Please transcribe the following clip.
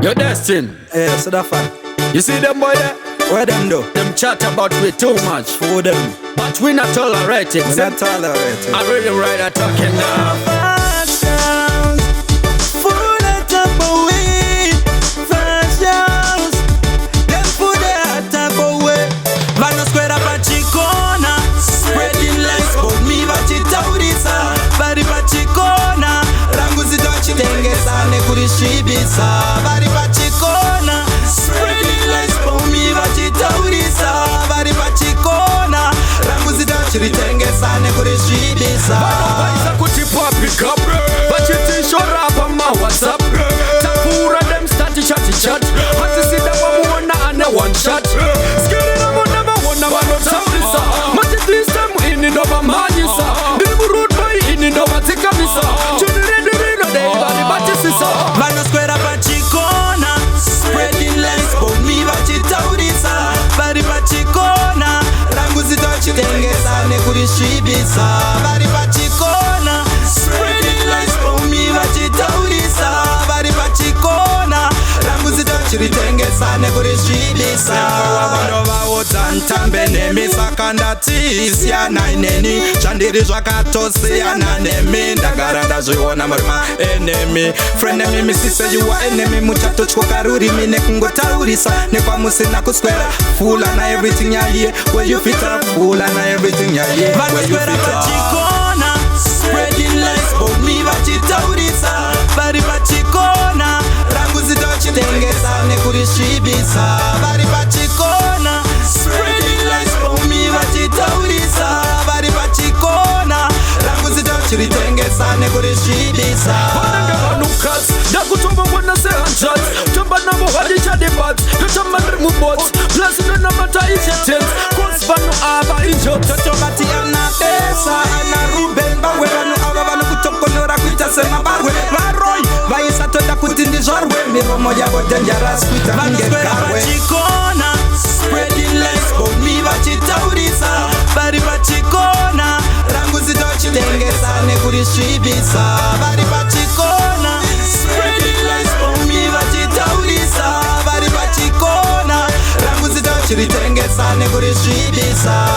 You're destined. Yeah, so that fact. You see them boy there? Where them do? Them chat about we too much. For them. But we not tolerate it. We not tolerate it. I really right at talking now. Kurishibisa vari pachikona, spreading lies for me vachitaurisa vari pachikona, ranguzita chiritengesa nekurishibisa vanovaisa kuti public up vachitishora pamawhatsapp takura them stati chati chat hatisida vamuona ane one shot skirira vona vavona vanotaurisa matidisem ini ndovamhanyisa ndiri murude boy ini ndovatsikamisa vanoswera pachikona, spreading lies for me vachitaurisa vari pachikona, ranguzita vachitengesa nekurishibisa vari pachikona, spreading lies for me vachitaurisa vari pachikona, ranguzita vachiritengesa nekurishibisa vanovaudza ntambe nemi saka ndati siyana ineni zvandiri zvakatosiyana nemi ndagara ndazviona muri maenemi frenemi misise yuwa enemi muchatotyoka rurimi nekungotaurisa nekwamusina kuswera fula na everything yaye where you fit up fula na everything yaye vanoswera pachikona, spreading lies for me vachitaurisa vari pachikona, ranguzita vachitengesa nekurishibisa vari pachikona, spreading lies for me vachitaurisa vari pachikona, ranguzita vachiritengesa nekurishibisa vanenge vanukasi ndakutombongona sehanjat tomba navo hadichadibat totamba ndiri mubots plus ndonamata ichetens cos vanhu ava injo totobati anabesa anaruben barwe vanhu ava vanokutokonora kuita semabarwe varoi vaisatoda kuti ndizvarwe miromo yavo dangerous kuita kungegarwe pachikona, spreading lies for me vachitaurisa vari pachikona, ranguzita vachitengesa nekurishibisa vari pachikona, spreading lies for me vachitaurisa vari pachikona, ranguzita vachiritengesa nekurishibisa